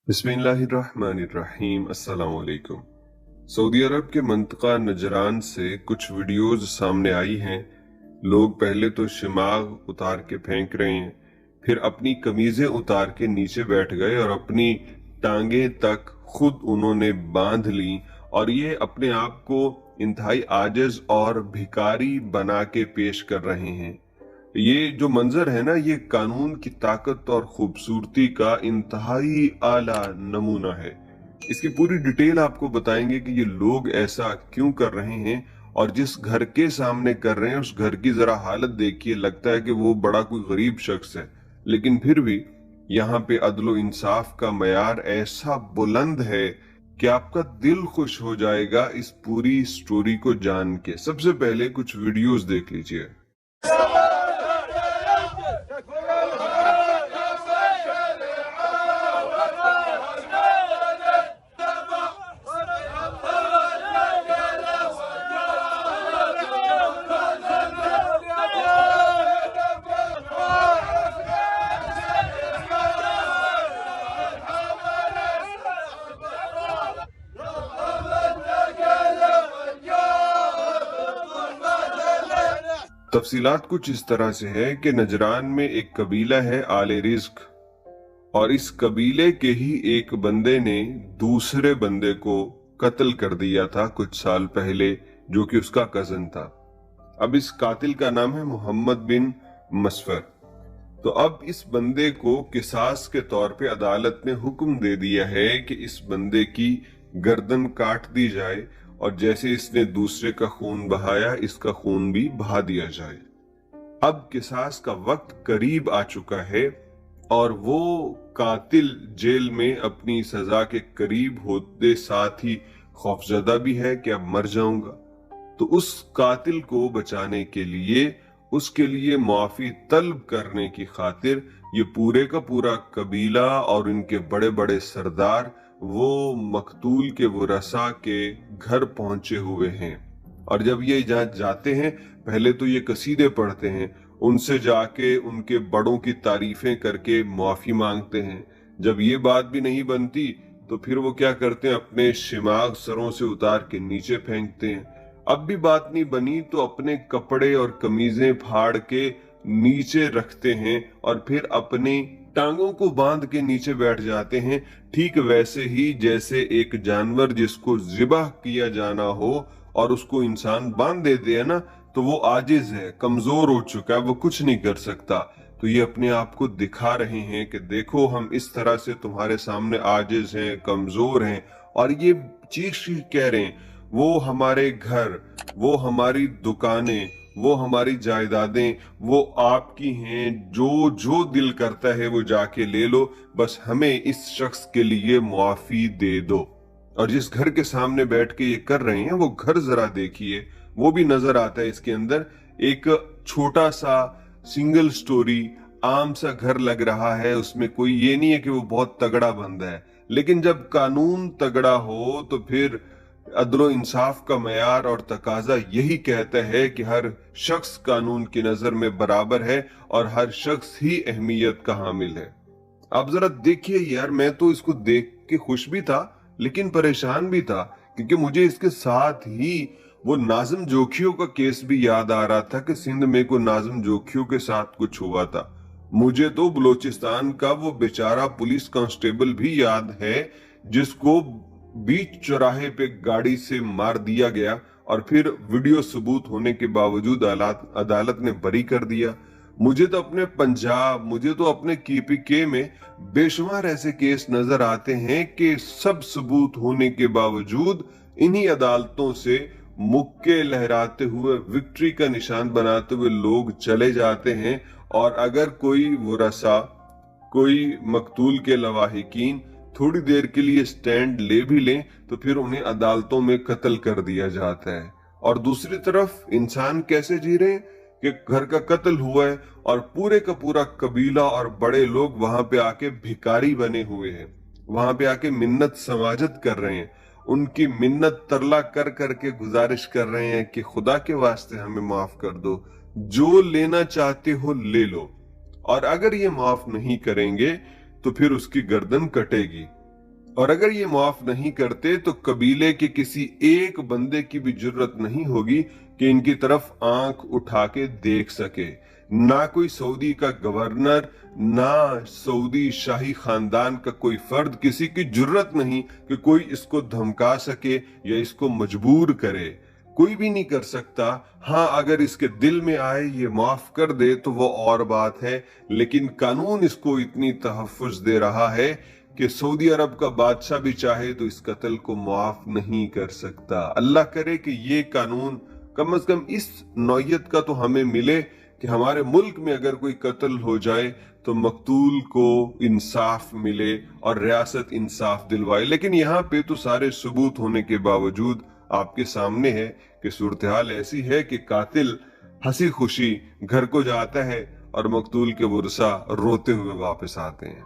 बिस्मिल्लाहिर्रहमानिर्रहीम। अस्सलाम वालेकुम। सऊदी अरब के मंतका नजरान से कुछ वीडियोस सामने आई हैं। लोग पहले तो शिमाग उतार के फेंक रहे हैं, फिर अपनी कमीजें उतार के नीचे बैठ गए और अपनी टांगे तक खुद उन्होंने बांध ली और ये अपने आप को इंतहाई आजिज और भिखारी बना के पेश कर रहे हैं। ये जो मंजर है ना, ये कानून की ताकत और खूबसूरती का इंतहाई आला नमूना है। इसकी पूरी डिटेल आपको बताएंगे कि ये लोग ऐसा क्यों कर रहे हैं और जिस घर के सामने कर रहे हैं उस घर की जरा हालत देखिए। लगता है कि वो बड़ा कोई गरीब शख्स है, लेकिन फिर भी यहाँ पे अदलो इंसाफ का मयार ऐसा बुलंद है कि आपका दिल खुश हो जाएगा इस पूरी स्टोरी को जान के। सबसे पहले कुछ वीडियोस देख लीजिए। तफसीलात कुछ इस तरह से है कि नजरान में एक कबीला है आले रिज्क, और इस कबीले के ही एक बंदे ने दूसरे बंदे को कत्ल कर दिया था कुछ साल पहले, जो कि उसका कजन था। अब इस कातिल का नाम है मोहम्मद बिन मसफर। तो अब इस बंदे को किसास के तौर पे अदालत ने हुक्म दे दिया है कि इस बंदे की गर्दन काट दी जाए और जैसे इसने दूसरे का खून बहाया इसका खून भी बहा दिया जाए। अब किसास का वक्त करीब आ चुका है और वो कातिल जेल में अपनी सजा के करीब होते साथ ही खौफजदा भी है कि अब मर जाऊंगा। तो उस कातिल को बचाने के लिए, उसके लिए मुआफी तलब करने की खातिर ये पूरे का पूरा कबीला और इनके बड़े बड़े सरदार वो मकतूल के वरसा के घर पहुंचे हुए हैं। और जब ये जाते हैं, पहले तो ये कसीदे पढ़ते हैं, उनसे जाके उनके बड़ों की तारीफें करके मुआफी मांगते हैं। जब ये बात भी नहीं बनती तो फिर वो क्या करते हैं, अपने शिमाग सरों से उतार के नीचे फेंकते हैं। अब भी बात नहीं बनी तो अपने कपड़े और कमीजें फाड़ के नीचे रखते हैं और फिर अपनी टांगों को बांध के नीचे बैठ जाते हैं। ठीक वैसे ही जैसे एक जानवर जिसको ज़िबह किया जाना हो और उसको इंसान बांध देते हैं ना, तो वो आजिज है, कमजोर हो चुका है, वो कुछ नहीं कर सकता। तो ये अपने आप को दिखा रहे हैं कि देखो हम इस तरह से तुम्हारे सामने आजिज हैं, कमजोर हैं। और ये चीख कह रहे हैं, वो हमारे घर, वो हमारी दुकानें, वो हमारी जायदादें, वो आपकी हैं। जो जो दिल करता है वो जाके ले लो, बस हमें इस शख्स के लिए मुआफी दे दो। और जिस घर के सामने बैठ के ये कर रहे हैं वो घर जरा देखिए, वो भी नजर आता है इसके अंदर। एक छोटा सा सिंगल स्टोरी आम सा घर लग रहा है, उसमें कोई ये नहीं है कि वो बहुत तगड़ा बंदा है। लेकिन जब कानून तगड़ा हो तो फिर अदलो इंसाफ का मयार और तकाजा यही कहता है कि हर शख्स कानून की नजर में बराबर है और हर शख्स ही अहमियत का हामिल है। आप जरा देखिए यार, मैं तो इसको देख के खुश भी था लेकिन परेशान भी था, क्योंकि मुझे इसके साथ ही वो नाज़िम जोखियों का केस भी याद आ रहा था कि सिंध में को नाज़िम जोखियों के साथ कुछ हुआ था। मुझे तो बलोचिस्तान का वो बेचारा पुलिस कांस्टेबल भी याद है जिसको बीच चौराहे पे गाड़ी से मार दिया गया और फिर वीडियो सबूत होने के बावजूद अदालत ने बरी कर दिया। मुझे तो अपने पंजाब, मुझे तो अपने KPK में बेशुमार ऐसे केस नजर आते हैं कि सब सबूत होने के बावजूद इन्हीं अदालतों से मुक्के लहराते हुए, विक्ट्री का निशान बनाते हुए लोग चले जाते हैं। और अगर कोई वरसा, कोई मकतूल के लवाहिकीन थोड़ी देर के लिए स्टैंड ले भी लें तो फिर उन्हें अदालतों में कत्ल कर दिया जाता है। और दूसरी तरफ इंसान कैसे जी रहे हैं कि घर का कत्ल हुआ है और पूरे का पूरा कबीला और बड़े लोग वहां पे आके भिखारी बने हुए हैं, वहां पे आके मिन्नत समाजत कर रहे हैं, उनकी मिन्नत तरला कर करके गुजारिश कर रहे हैं कि खुदा के वास्ते हमें माफ कर दो, जो लेना चाहते हो ले लो। और अगर ये माफ नहीं करेंगे तो फिर उसकी गर्दन कटेगी। और अगर ये माफ नहीं करते तो कबीले के किसी एक बंदे की भी जुर्रत नहीं होगी कि इनकी तरफ आंख उठा के देख सके। ना कोई सऊदी का गवर्नर, ना सऊदी शाही खानदान का कोई फर्द, किसी की जुर्रत नहीं कि कोई इसको धमका सके या इसको मजबूर करे। कोई भी नहीं कर सकता। हाँ, अगर इसके दिल में आए ये माफ कर दे तो वो और बात है, लेकिन कानून इसको इतनी तहफ्फुज दे रहा है कि सऊदी अरब का बादशाह भी चाहे तो इस कत्ल को माफ नहीं कर सकता। अल्लाह करे कि ये कानून कम से कम इस नौयत का तो हमें मिले कि हमारे मुल्क में अगर कोई कत्ल हो जाए तो मकतूल को इंसाफ मिले और रियासत इंसाफ दिलवाए। लेकिन यहाँ पे तो सारे सबूत होने के बावजूद आपके सामने है कि सूरत हाल ऐसी है कि कातिल हंसी खुशी घर को जाता है और मकतूल के वर्सा रोते हुए वापस आते हैं।